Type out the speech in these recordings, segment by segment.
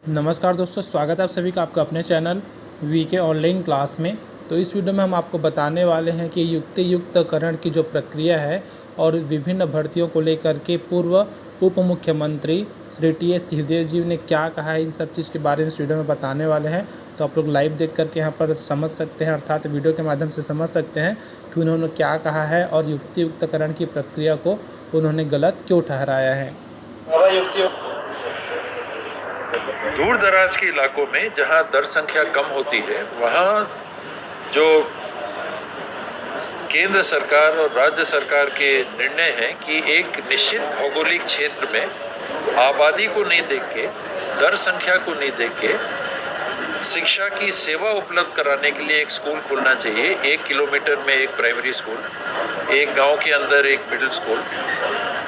नमस्कार दोस्तों, स्वागत है आप सभी का आपका अपने चैनल वीके ऑनलाइन क्लास में। तो इस वीडियो में हम आपको बताने वाले हैं कि युक्तियुक्तकरण की जो प्रक्रिया है और विभिन्न भर्तियों को लेकर के पूर्व उप मुख्यमंत्री श्री टी.एस. सिंहदेव जी ने क्या कहा है, इन सब चीज़ के बारे में इस वीडियो में बताने वाले हैं। तो आप लोग लाइव देख करके यहाँ पर समझ सकते हैं, अर्थात वीडियो के माध्यम से समझ सकते हैं कि उन्होंने क्या कहा है और युक्तियुक्तकरण की प्रक्रिया को उन्होंने गलत क्यों ठहराया है। दूर दराज के इलाकों में जहां दर संख्या कम होती है, वहां जो केंद्र सरकार और राज्य सरकार के निर्णय हैं कि एक निश्चित भौगोलिक क्षेत्र में आबादी को नहीं देख के, दर संख्या को नहीं देख के शिक्षा की सेवा उपलब्ध कराने के लिए एक स्कूल खोलना चाहिए। 1 किलोमीटर में एक प्राइमरी स्कूल, एक गांव के अंदर एक मिडिल स्कूल,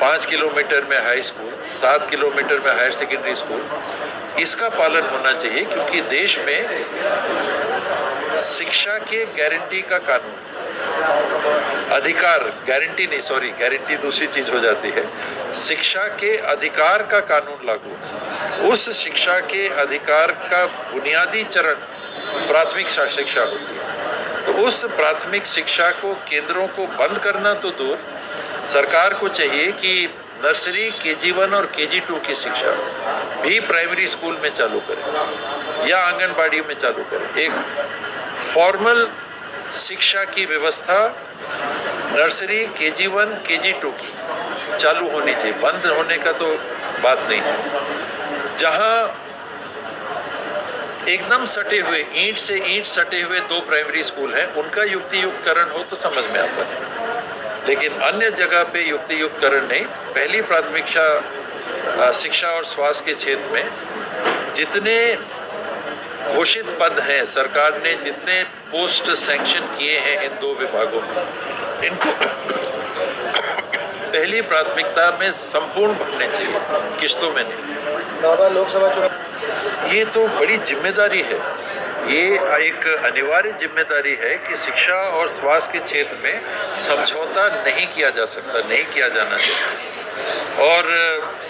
5 किलोमीटर में हाई स्कूल, 7 किलोमीटर में हायर सेकेंडरी स्कूल, इसका पालन होना चाहिए। क्योंकि देश में शिक्षा के गारंटी का कानून, अधिकार, गारंटी नहीं, सॉरी, गारंटी दूसरी चीज हो जाती है, शिक्षा के अधिकार का कानून लागू है। उस शिक्षा के अधिकार का बुनियादी चरण प्राथमिक शिक्षा होती है। तो उस प्राथमिक शिक्षा को, केंद्रों को बंद करना तो दूर, सरकार को चाहिए कि नर्सरी, KG1 और KG2 की शिक्षा भी प्राइमरी स्कूल में चालू करें या आंगनबाड़ी में चालू करें। एक फॉर्मल शिक्षा की व्यवस्था नर्सरी, KG1, KG2 की चालू होनी चाहिए। बंद होने का तो बात नहीं है। जहां एकदम सटे हुए, ईंट से ईंट सटे हुए 2 प्राइमरी स्कूल हैं, उनका युक्तियुक्तकरण हो तो समझ में आता है। लेकिन अन्य जगह पे युक्तियुक्तकरण नहीं। पहली प्राथमिक शिक्षा और स्वास्थ्य के क्षेत्र में जितने घोषित पद हैं, सरकार ने जितने पोस्ट सैंक्शन किए हैं इन 2 विभागों में, इनको पहली प्राथमिकता में संपूर्ण भरने चाहिए, किस्तों में नहीं। लोकसभा चुनाव, ये तो बड़ी जिम्मेदारी है। ये एक अनिवार्य जिम्मेदारी है कि शिक्षा और स्वास्थ्य के क्षेत्र में समझौता नहीं किया जा सकता, नहीं किया जाना चाहिए। और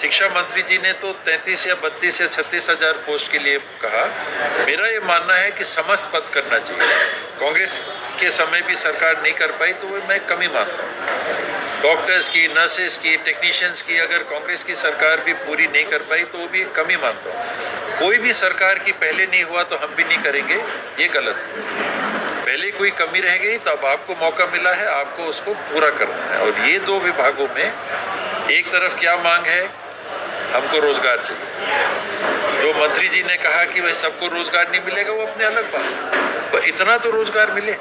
शिक्षा मंत्री जी ने तो 33 या 32 या 36 हजार पोस्ट के लिए कहा। मेरा ये मानना है कि समस्त पद करना चाहिए। कांग्रेस के समय भी सरकार नहीं कर पाई तो मैं कमी मानता हूँ। डॉक्टर्स की, नर्सेस की, टेक्नीशियंस की अगर कांग्रेस की सरकार भी पूरी नहीं कर पाई तो वो भी कमी मानता हूँ। कोई भी सरकार की पहले नहीं हुआ तो हम भी नहीं करेंगे, ये गलत है। पहले कोई कमी रह गई तो अब आपको मौका मिला है, आपको उसको पूरा करना है। और ये 2 विभागों में एक तरफ क्या मांग है, हमको रोजगार चाहिए। जो मंत्री जी ने कहा कि भाई सबको रोजगार नहीं मिलेगा, वो अपने अलग बात है, पर इतना तो रोजगार मिले।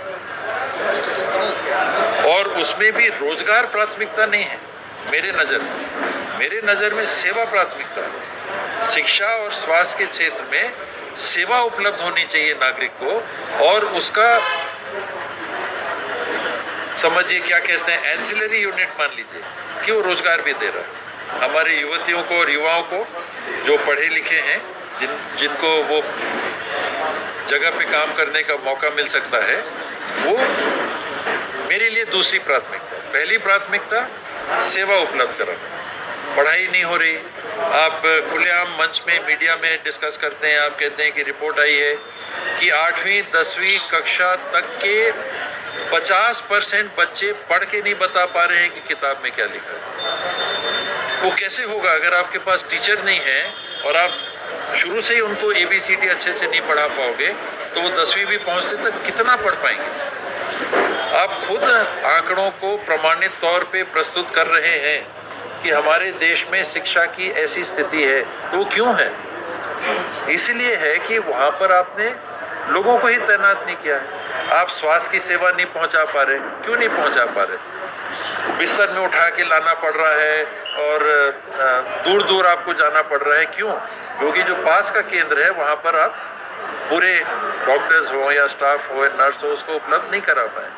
और उसमें भी रोजगार प्राथमिकता नहीं है मेरे नज़र में सेवा प्राथमिकता है। शिक्षा और स्वास्थ्य के क्षेत्र में सेवा उपलब्ध होनी चाहिए नागरिक को, और उसका समझिए क्या कहते हैं, एंसिलरी यूनिट मान लीजिए कि वो रोजगार भी दे रहा है हमारे युवतियों को और युवाओं को जो पढ़े लिखे हैं, जिनको वो जगह पे काम करने का मौका मिल सकता है। वो मेरे लिए दूसरी प्राथमिकता। पहली प्राथमिकता सेवा उपलब्ध कराना। पढ़ाई नहीं हो रही, आप खुलेआम मंच में, मीडिया में डिस्कस करते हैं, आप कहते हैं कि रिपोर्ट आई है कि 8वीं 10वीं कक्षा तक के 50% बच्चे पढ़ के नहीं बता पा रहे हैं कि किताब में क्या लिखा है। वो कैसे होगा अगर आपके पास टीचर नहीं है और आप शुरू से ही उनको ABCD अच्छे से नहीं पढ़ा पाओगे, तो वो 10वीं भी पहुंचते तक कितना पढ़ पाएंगे। आप खुद आंकड़ों को प्रमाणित तौर पे प्रस्तुत कर रहे हैं कि हमारे देश में शिक्षा की ऐसी स्थिति है, तो वो क्यों है? इसलिए है कि वहाँ पर आपने लोगों को ही तैनात नहीं किया है। आप स्वास्थ्य की सेवा नहीं पहुँचा पा रहे। क्यों नहीं पहुँचा पा रहे? बिस्तर में उठा के लाना पड़ रहा है और दूर दूर आपको जाना पड़ रहा है। क्यों? क्योंकि जो पास का केंद्र है वहाँ पर आप पूरे डॉक्टर्स हो या स्टाफ हो या नर्स हो, उसको उपलब्ध नहीं करा पाए।